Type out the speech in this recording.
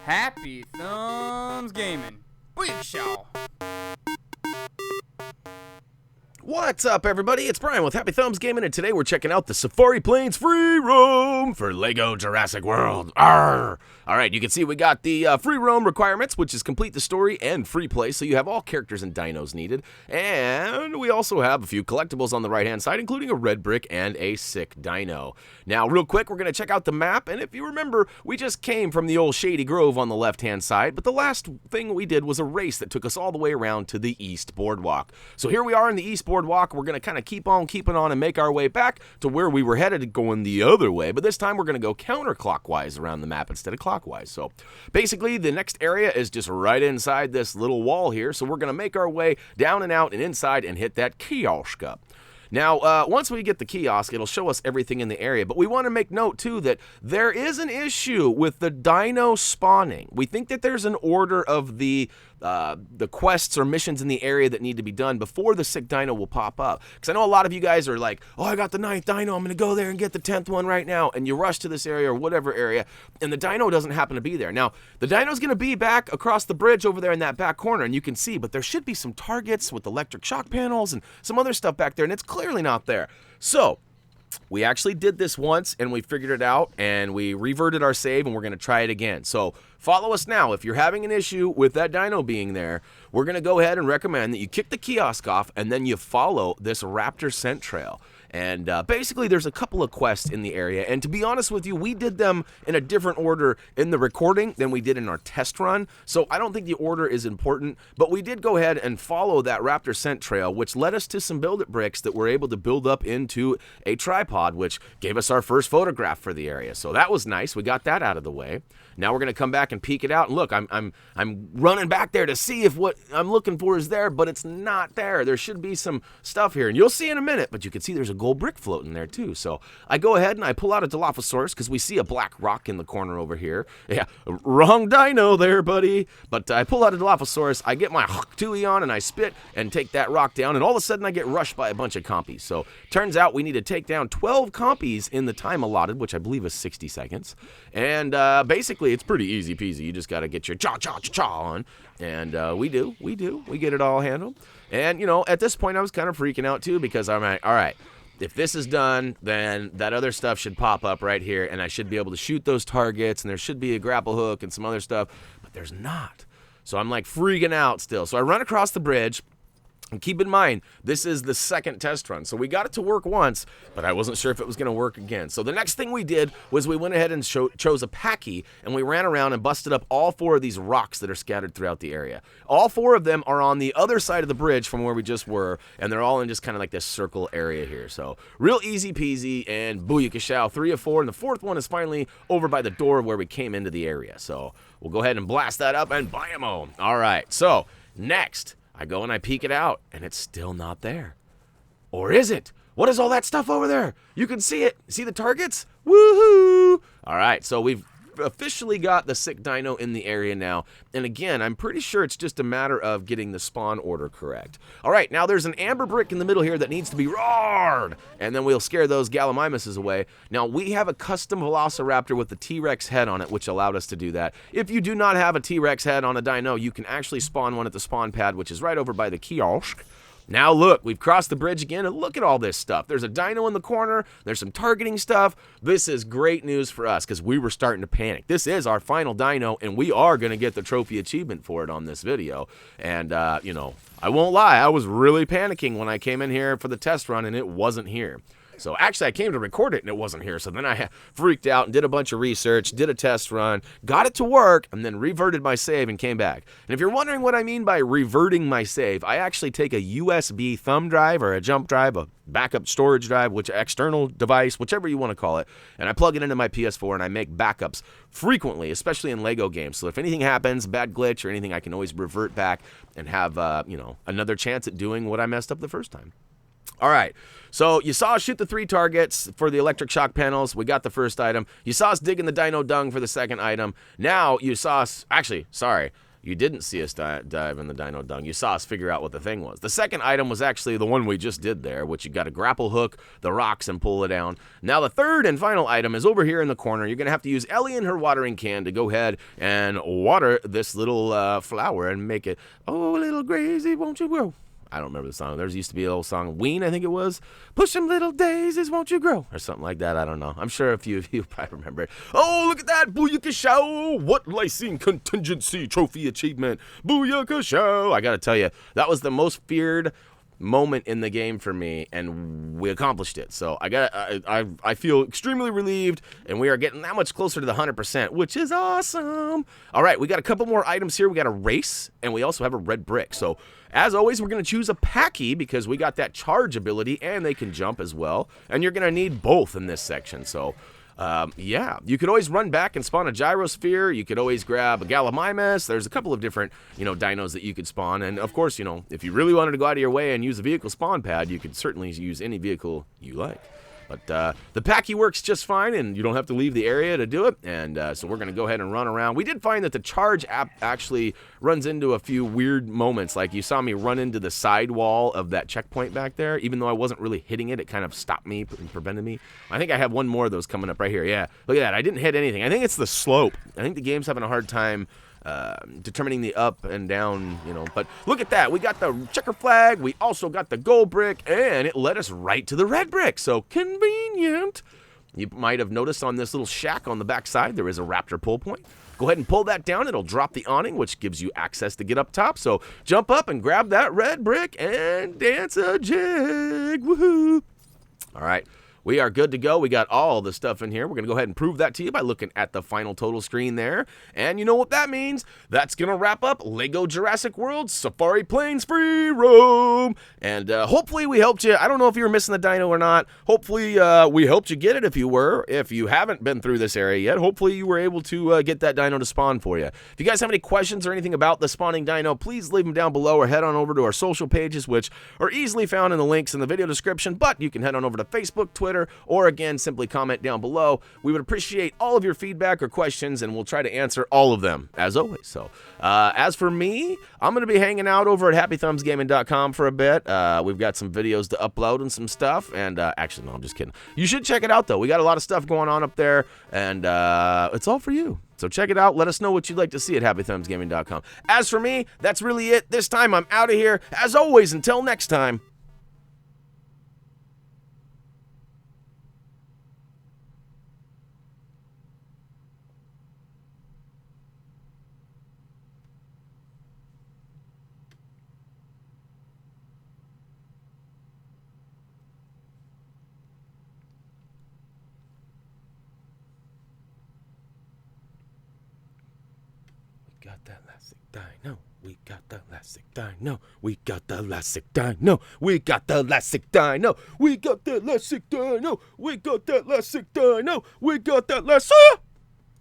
Happy Thumbs Gaming. Big show. What's up, everybody? It's Brian with Happy Thumbs Gaming, and today we're checking out the Safari Plains free roam for Lego Jurassic World. Arr! All right, you can see we got the free roam requirements, which is complete the story and free play, so you have all characters and dinos needed. And we also have a few collectibles on the right-hand side, including a red brick and a sick dino. Now, real quick, we're going to check out the map, and if you remember, we just came from the old Shady Grove on the left-hand side, but the last thing we did was a race that took us all the way around to the East Boardwalk. So here we are in the East Boardwalk. We're going to kind of keep on keeping on and make our way back to where we were headed, going the other way, but this time we're going to go counterclockwise around the map instead of clockwise. So basically the next area is just right inside this little wall here, so we're going to make our way down and out and inside and hit that kiosk up. Now, once we get the kiosk, it'll show us everything in the area, but we want to make note, too, that there is an issue with the dino spawning. We think that there's an order of the quests or missions in the area that need to be done before the sick dino will pop up. Because I know a lot of you guys are like, oh, I got the 9th dino, I'm going to go there and get the 10th one right now, and you rush to this area or whatever area, and the dino doesn't happen to be there. Now, the dino's going to be back across the bridge over there in that back corner, and you can see, but there should be some targets with electric shock panels and some other stuff back there, and it's clearly not there. So we actually did this once and we figured it out and we reverted our save and we're going to try it again. So follow us now. If you're having an issue with that dino being there, we're going to go ahead and recommend that you kick the kiosk off and then you follow this raptor scent trail. And basically, there's a couple of quests in the area. And to be honest with you, we did them in a different order in the recording than we did in our test run. So I don't think the order is important. But we did go ahead and follow that raptor scent trail, which led us to some build-it bricks that we're able to build up into a tripod, which gave us our first photograph for the area. So that was nice. We got that out of the way. Now we're going to come back and peek it out. And look, I'm running back there to see if what I'm looking for is there, but it's not there. There should be some stuff here. And you'll see in a minute, but you can see there's a gold brick floating there too. So I go ahead and I pull out a Dilophosaurus because we see a black rock in the corner over here. Yeah, wrong dino there, buddy. But I pull out a Dilophosaurus, I get my Tui on and I spit and take that rock down, and all of a sudden I get rushed by a bunch of compies. So turns out we need to take down 12 compies in the time allotted, which I believe is 60 seconds. And basically it's pretty easy peasy. You just got to get your cha-cha-cha-cha on. And we get it all handled. And, you know, at this point I was kind of freaking out too because I'm like, all right, if this is done, then that other stuff should pop up right here, and I should be able to shoot those targets, and there should be a grapple hook and some other stuff, but there's not. So I'm like freaking out still. So I run across the bridge. And keep in mind, this is the second test run. So we got it to work once, but I wasn't sure if it was going to work again. So the next thing we did was we went ahead and chose a packy, and we ran around and busted up all 4 of these rocks that are scattered throughout the area. All 4 of them are on the other side of the bridge from where we just were, and they're all in just kind of like this circle area here. So real easy peasy and booyakashow, 3 of 4, and the 4th one is finally over by the door where we came into the area. So we'll go ahead and blast that up and blammo. All right, so next, I go and I peek it out, and it's still not there. Or is it? What is all that stuff over there? You can see it. See the targets? Woohoo! All right, so we've officially got the sick dino in the area now. And again, I'm pretty sure it's just a matter of getting the spawn order correct. All right, now there's an amber brick in the middle here that needs to be roared, and then we'll scare those Gallimimuses away. Now, we have a custom Velociraptor with the T-Rex head on it, which allowed us to do that. If you do not have a T-Rex head on a dino, you can actually spawn one at the spawn pad, which is right over by the kiosk. Now look, we've crossed the bridge again, and look at all this stuff. There's a dino in the corner, there's some targeting stuff. This is great news for us because we were starting to panic. This is our final dino, and we are going to get the trophy achievement for it on this video. And, you know, I won't lie, I was really panicking when I came in here for the test run, and it wasn't here. So actually, I came to record it, and it wasn't here. So then I freaked out and did a bunch of research, did a test run, got it to work, and then reverted my save and came back. And if you're wondering what I mean by reverting my save, I actually take a USB thumb drive or a jump drive, a backup storage drive, which external device, whichever you want to call it, and I plug it into my PS4, and I make backups frequently, especially in Lego games. So if anything happens, bad glitch or anything, I can always revert back and have, you know, another chance at doing what I messed up the first time. All right, so you saw us shoot the 3 targets for the electric shock panels. We got the first item. You saw us digging the dino dung for the second item. Now you saw us, actually, sorry, You didn't see us dive in the dino dung. You saw us figure out what the thing was. The second item was actually the one we just did there, which you got to grapple hook the rocks and pull it down. Now the third and final item is over here in the corner. You're going to have to use Ellie and her watering can to go ahead and water this little flower and make it, oh, little crazy, won't you grow? I don't remember the song. There used to be a little song, Ween, I think it was. Push them little daisies, won't you grow? Or something like that. I don't know. I'm sure a few of you probably remember it. Oh, look at that. Booyaka show. What Lycine contingency trophy achievement. Booyaka show. I got to tell you, that was the most feared moment in the game for me, and we accomplished it. So I feel extremely relieved, and we are getting that much closer to the 100%, which is awesome. All right, we got a couple more items here. We got a race, and we also have a red brick. So as always, we're going to choose a Packy because we got that charge ability, and they can jump as well, and you're going to need both in this section. So yeah, you could always run back and spawn a gyrosphere. You could always grab a Gallimimus. There's a couple of different, dinos that you could spawn. And of course, if you really wanted to go out of your way and use a vehicle spawn pad, you could certainly use any vehicle you like. But the Packy works just fine, and you don't have to leave the area to do it. And so we're going to go ahead and run around. We did find that the charge app actually runs into a few weird moments. Like you saw me run into the side wall of that checkpoint back there. Even though I wasn't really hitting it, it kind of stopped me and prevented me. I think I have one more of those coming up right here. Yeah, look at that. I didn't hit anything. I think it's the slope. I think the game's having a hard time determining the up and down, but look at that. We got the checker flag, we also got the gold brick, and it led us right to the red brick, so convenient. You might have noticed on this little shack on the back side there is a raptor pull point. Go ahead and pull that down. It'll drop the awning, which gives you access to get up top. So jump up and grab that red brick and dance a jig. Woohoo! All right. We are good to go. We got all the stuff in here. We're going to go ahead and prove that to you by looking at the final total screen there. And you know what that means? That's going to wrap up Lego Jurassic World Safari Plains Free Roam. And hopefully we helped you. I don't know if you were missing the dino or not. Hopefully we helped you get it if you were. If you haven't been through this area yet, hopefully you were able to get that dino to spawn for you. If you guys have any questions or anything about the spawning dino, please leave them down below or head on over to our social pages, which are easily found in the links in the video description. But you can head on over to Facebook, Twitter, or again, simply comment down below. We would appreciate all of your feedback or questions, and we'll try to answer all of them, as always. So, as for me, I'm going to be hanging out over at HappyThumbsGaming.com for a bit. We've got some videos to upload and some stuff, and actually, no, I'm just kidding. You should check it out, though. We got a lot of stuff going on up there, and it's all for you. So check it out. Let us know what you'd like to see at HappyThumbsGaming.com. As for me, that's really it. This time, I'm out of here. As always, until next time. Got that last dino. We got the last dino. We got the last dino. We got the last dino. We got the last dino. We got that last dino. We got that last.